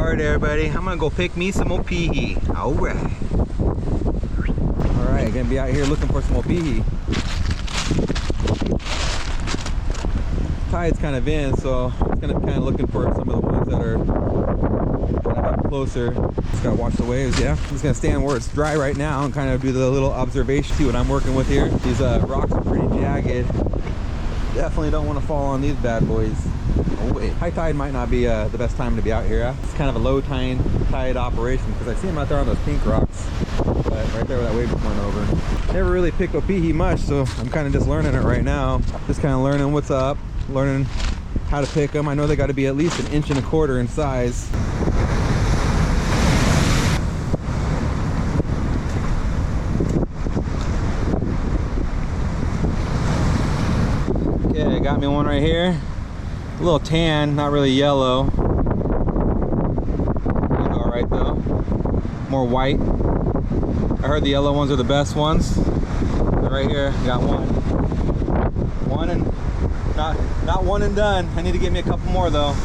Alright everybody, I'm gonna go pick me some opihi. Alright, gonna be out here looking for some opihi. Tide's kind of in, so I'm gonna be kind of looking for some of the ones that are kind of up closer. Just gotta watch the waves, yeah. I'm just gonna stand where it's dry right now and kind of do the little observation, see what I'm working with here. These rocks are pretty jagged. Definitely don't want to fall on these bad boys. Oh wait, high tide might not be the best time to be out here. It's kind of a low tide operation because I see them out there on those pink rocks. But right there where that wave is going over. Never really picked opihi much, so I'm kind of just learning it right now. Just kind of learning what's up, learning how to pick them. I know they got to be at least 1.25 inches in size. Okay, I got me one right here. A little tan, not really yellow. All right though. More white. I heard the yellow ones are the best ones. But right here, got one. One and not one and done. I need to get me a couple more though.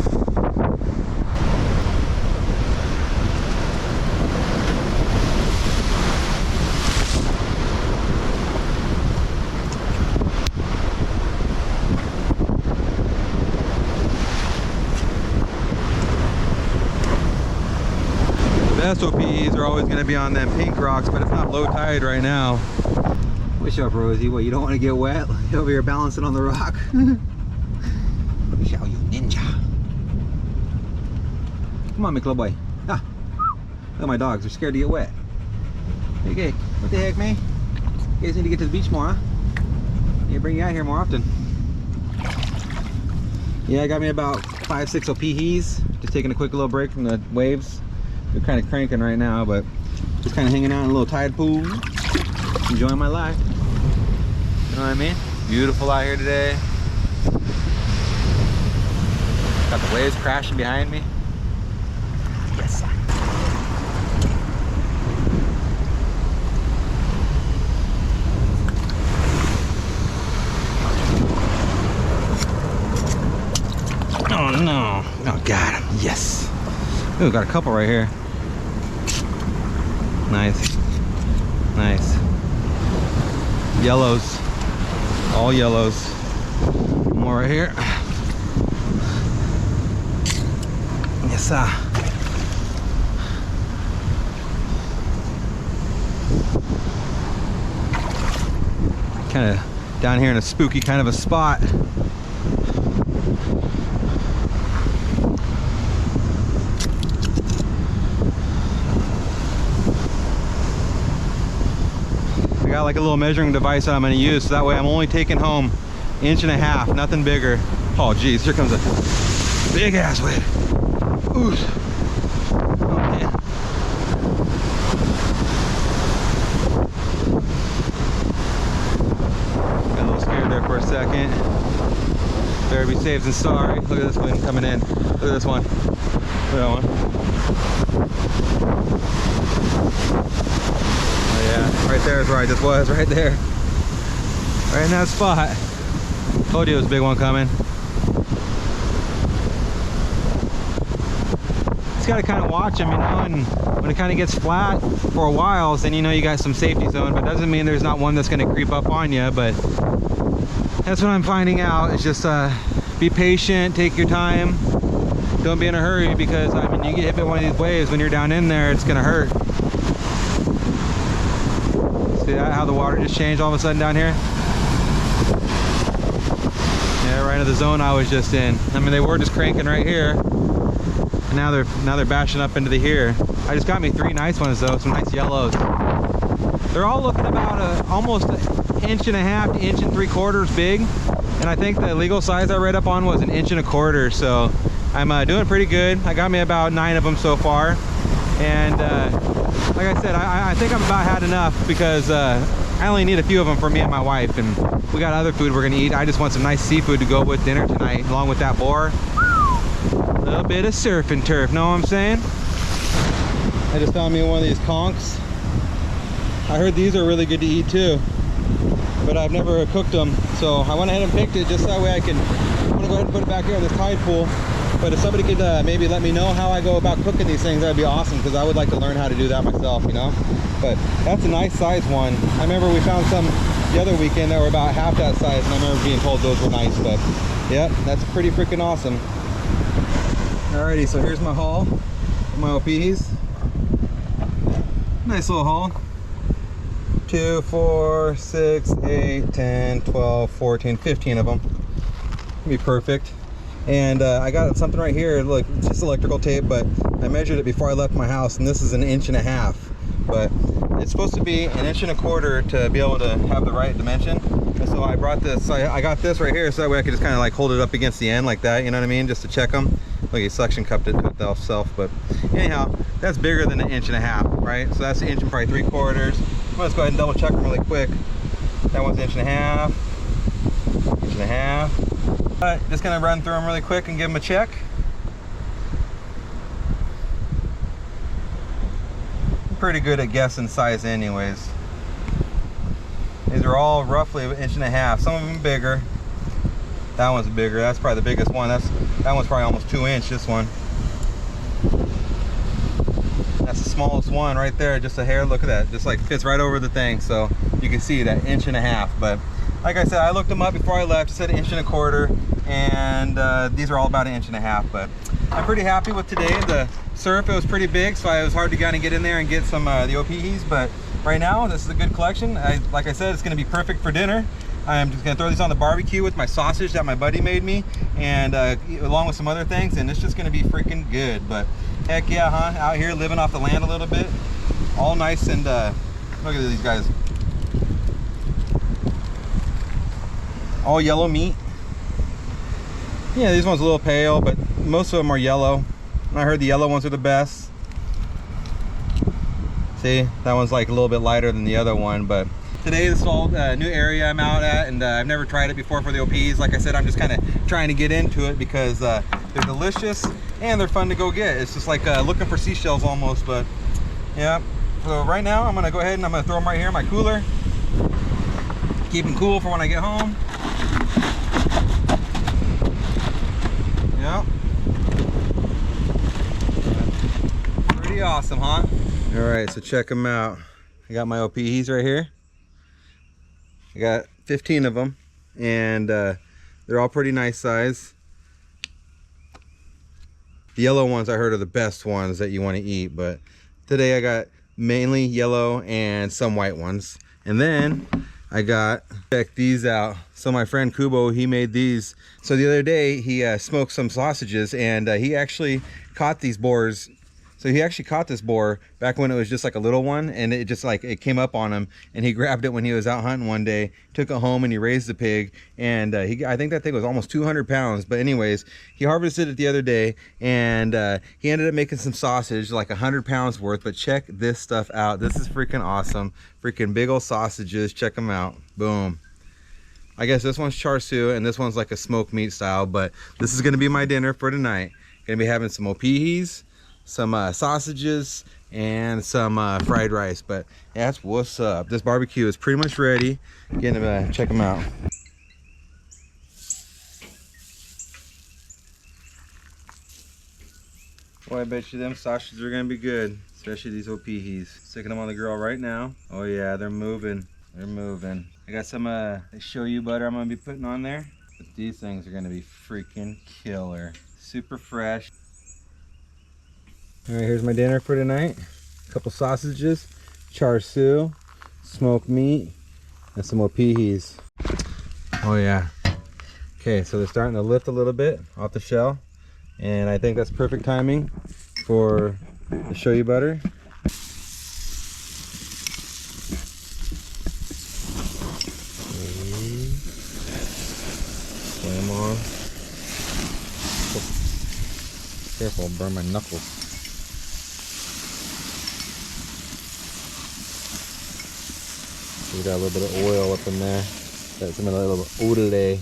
Best opihis are always going to be on them pink rocks, but it's not low tide right now. What's up, Rosie? What, you don't want to get wet? You're over here balancing on the rock. Let me show you, ninja. Come on, little boy. Ah. Look at my dogs. They're scared to get wet. Okay. What the heck, man? You guys need to get to the beach more, huh? Need to bring you out here more often. Yeah, I got me about 5-6 opihis. Just taking a quick little break from the waves. They're kind of cranking right now, but just kind of hanging out in a little tide pool, enjoying my life. You know what I mean? Beautiful out here today. Got the waves crashing behind me. Yes. Oh no! Oh, got him! Yes. Ooh, got a couple right here. Nice. Nice. Yellows. All yellows. More right here. Yes, sir. Kind of down here in a spooky kind of a spot. Got like a little measuring device that I'm going to use, so that way I'm only taking home 1.5 inches, nothing bigger. Oh geez, here comes a big ass wave. Ooh. Oh man. Got a little scared there for a second. Better be safe than sorry. Look at this wind coming in. Look at this one. Look at that one. Yeah, right there is where I just was, right there. Right in that spot. Told you it was a big one coming. Just gotta kind of watch them, you know, and when it kind of gets flat for a while, then you know you got some safety zone, but doesn't mean there's not one that's gonna creep up on you, but that's what I'm finding out. It's just be patient, take your time. Don't be in a hurry because, I mean, you get hit by one of these waves when you're down in there, it's gonna hurt. See that, how the water just changed all of a sudden down here? Yeah, right into the zone I was just in. I mean, they were just cranking right here, and now they're bashing up into the here. I just got me 3 nice ones though, some nice yellows. They're all looking about almost 1.5 inches to 1.75 inches big, and I think the legal size I read up on was 1.25 inches. So I'm doing pretty good. I got me about 9 of them so far, and like I said, I think I've about had enough because I only need a few of them for me and my wife, and we got other food we're gonna eat. I just want some nice seafood to go with dinner tonight, along with that boar. A little bit of surf and turf, know what I'm saying? I just found me one of these conchs. I heard these are really good to eat too, but I've never cooked them, so I went ahead and picked it just that way I'm gonna go ahead and put it back here in this tide pool. But if somebody could maybe let me know how I go about cooking these things, that'd be awesome, because I would like to learn how to do that myself, you know. But that's a nice size one. I remember we found some the other weekend that were about half that size, and I remember being told those were nice. But yeah, that's pretty freaking awesome. Alrighty, so here's my haul of my opihis. Nice little haul. 2, 4, 6, 8, 10, 12, 14, 15 of them. Be perfect. And I got something right here. Look, it's just electrical tape, but I measured it before I left my house, and this is 1.5 inches. But it's supposed to be 1.25 inches to be able to have the right dimension. And so I brought this. So I got this right here, so that way I could just kind of like hold it up against the end like that. You know what I mean? Just to check them. Look, he suction cupped it to itself. But anyhow, that's bigger than 1.5 inches, right? So that's 1 inch and probably 3/4. Let's go ahead and double check them really quick. That one's 1.5 inches, 1.5 inches. But just gonna run through them really quick and give them a check. I'm pretty good at guessing size anyways. These are all roughly 1.5 inches. Some of them bigger. That one's bigger. That's probably the biggest one. That one's probably almost 2 inches, this one. That's the smallest one right there, just a hair. Look at that, just like fits right over the thing. So you can see that 1.5 inches. But like I said, I looked them up before I left. It said 1.25 inches, and these are all about 1.5 inches. But I'm pretty happy with today. The surf, it was pretty big, so it was hard to kind of get in there and get some the opihis. But right now, this is a good collection. Like I said, it's going to be perfect for dinner. I'm just going to throw these on the barbecue with my sausage that my buddy made me, and along with some other things, and it's just going to be freaking good. But heck yeah, huh? Out here living off the land a little bit. All nice and look at these guys. All yellow meat. Yeah, these ones a little pale, but most of them are yellow. And I heard the yellow ones are the best. See, that one's like a little bit lighter than the other one. But today this is all new area I'm out at, and I've never tried it before for the opihis. Like I said, I'm just kind of trying to get into it because they're delicious and they're fun to go get. It's just like looking for seashells almost. But yeah, so right now I'm gonna go ahead and I'm gonna throw them right here in my cooler. Keep them cool for when I get home. Yep. Pretty awesome, huh? All right, so check them out. I got my opihis right here. I got 15 of them, and they're all pretty nice size. The yellow ones I heard are the best ones that you want to eat, but today I got mainly yellow and some white ones. And then I check these out. So my friend Kubo, he made these. So the other day he smoked some sausages, and he actually caught these boars. So he actually caught this boar back when it was just like a little one, and it just like it came up on him, and he grabbed it when he was out hunting one day, took it home, and he raised the pig, and I think that thing was almost 200 pounds. But anyways, he harvested it the other day, and he ended up making some sausage, like 100 pounds worth. But check this stuff out. This is freaking awesome. Freaking big old sausages. Check them out. Boom. I guess this one's char siu, and this one's like a smoked meat style. But this is gonna be my dinner for tonight. Gonna be having some opihis, some sausages, and some fried rice. But yeah, that's what's up. This barbecue is pretty much ready. Get him, check them out. Boy, I bet you them sausages are gonna be good, especially these opihis. Sticking them on the grill right now. Oh yeah, they're moving. They're moving. I got some shoyu butter I'm gonna be putting on there. But these things are gonna be freaking killer. Super fresh. All right, here's my dinner for tonight. A couple sausages, char siu, smoked meat, and some opihis. Oh yeah. Okay, so they're starting to lift a little bit off the shell, and I think that's perfect timing for the shoyu butter. Flame on. Careful, I'll burn my knuckles. We got a little bit of oil up in there. Got some of that little odole.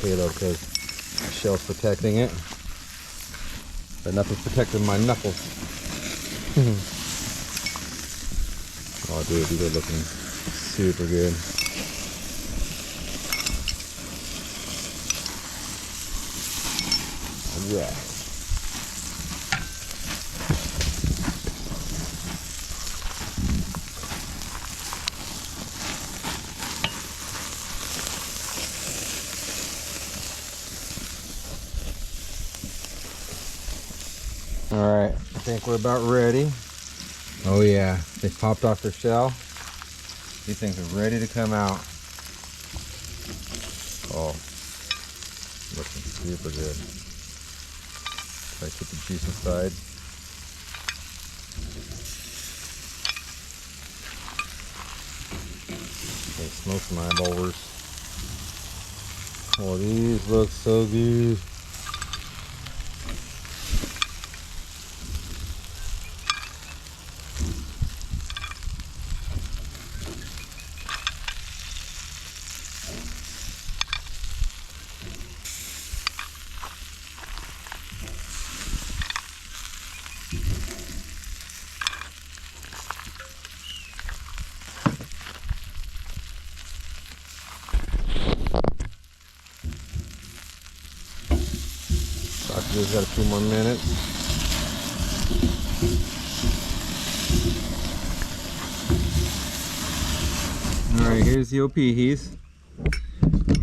Halo, because the shell's protecting it. But nothing's protecting my knuckles. Oh dude, these are looking super good. Yeah. All right, I think we're about ready. Oh yeah, they popped off their shell. These things are ready to come out. Oh, looking super good. Try to keep the juice inside. Okay, smoke some eyeballs. Oh, these look so good. Sausages got a few more minutes. Alright, here's the opihis.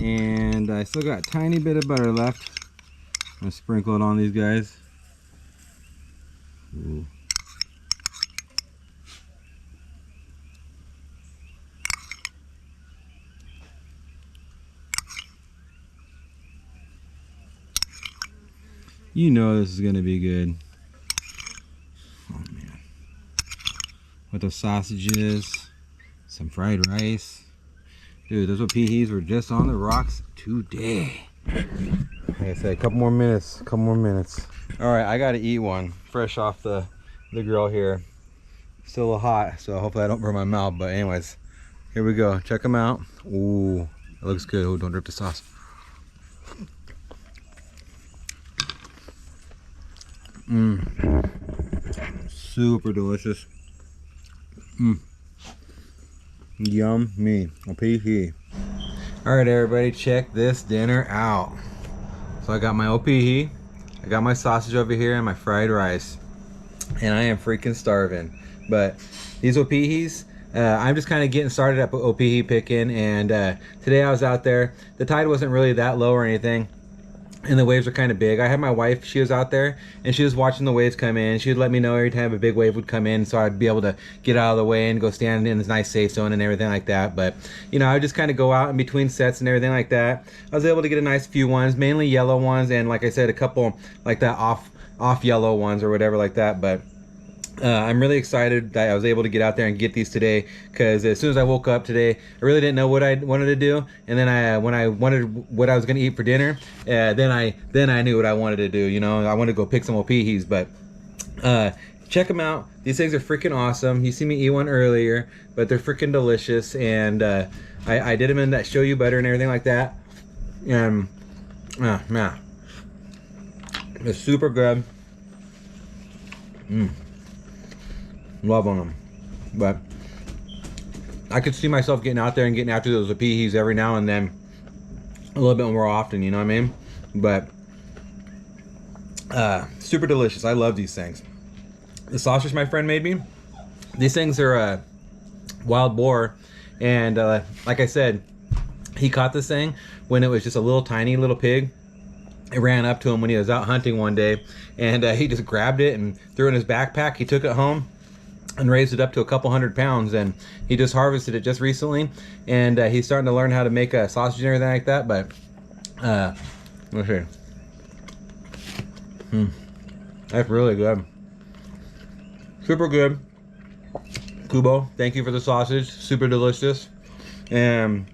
And I still got a tiny bit of butter left. I'm gonna sprinkle it on these guys. Ooh. You know this is gonna be good. Oh man. With those sausages, some fried rice. Dude, those opihis were just on the rocks today. Like I said, a couple more minutes, All right, I gotta eat one fresh off the grill here. Still a little hot, so hopefully I don't burn my mouth, but anyways, here we go. Check them out. Ooh, it looks good. Oh, don't drip the sauce. Super delicious. Yummy. Opihi. Alright everybody, check this dinner out. So I got my opihi, I got my sausage over here and my fried rice. And I am freaking starving. But these opihis, I'm just kind of getting started at opihi picking, and today I was out there. The tide wasn't really that low or anything, and the waves are kind of big. I had my wife, she was out there and she was watching the waves come in. She would let me know every time a big wave would come in, so I'd be able to get out of the way and go stand in this nice safe zone and everything like that. But you know, I would just kind of go out in between sets and everything like that. I was able to get a nice few ones, mainly yellow ones, and like I said, a couple like that off yellow ones or whatever like that. But I'm really excited that I was able to get out there and get these today, because as soon as I woke up today, I really didn't know what I wanted to do, and then when I wanted what I was going to eat for dinner, then I knew what I wanted to do. You know, I wanted to go pick some opihis. But check them out. These things are freaking awesome. You see me eat one earlier, but they're freaking delicious, and I did them in that show you butter and everything like that, and man, it's super good. Love on them. But I could see myself getting out there and getting after those opihis every now and then, a little bit more often, you know what I mean? But super delicious. I love these things. The sausage my friend made me, these things are wild boar, and like I said, he caught this thing when it was just a little tiny little pig. It ran up to him when he was out hunting one day, and he just grabbed it and threw it in his backpack. He took it home and raised it up to a couple 100 pounds, and he just harvested it just recently, and he's starting to learn how to make a sausage and everything like that. But let's see. That's really good. Super good. Kubo, thank you for the sausage. Super delicious, and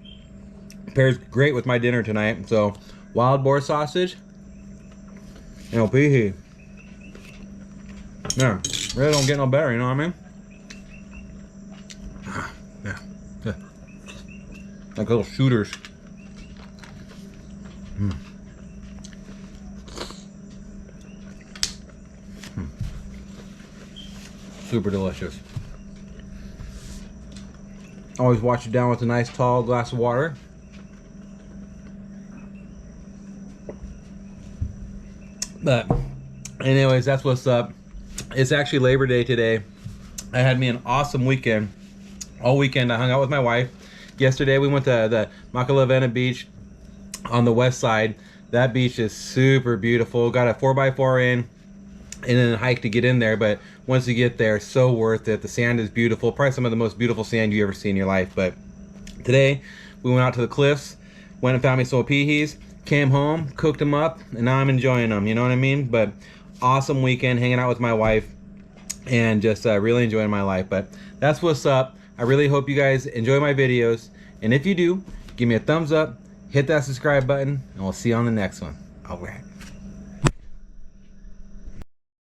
pairs great with my dinner tonight. So wild boar sausage and opihi. Yeah, really don't get no better, you know what I mean? Yeah. Like little shooters. Super delicious. Always wash it down with a nice tall glass of water. But anyways, that's what's up. It's actually Labor Day today. I had me an awesome weekend. All weekend I hung out with my wife. Yesterday we went to the Makalavena beach on the west side. That beach is super beautiful. Got a 4x4 in and then a hike to get in there, but once you get there, so worth it. The sand is beautiful, probably some of the most beautiful sand you ever see in your life. But today we went out to the cliffs, went and found me some opihis, came home, cooked them up, and now I'm enjoying them, you know what I mean? But awesome weekend hanging out with my wife and just really enjoying my life. But that's what's up. I really hope you guys enjoy my videos, and if you do, give me a thumbs up, hit that subscribe button, and we'll see you on the next one. All right.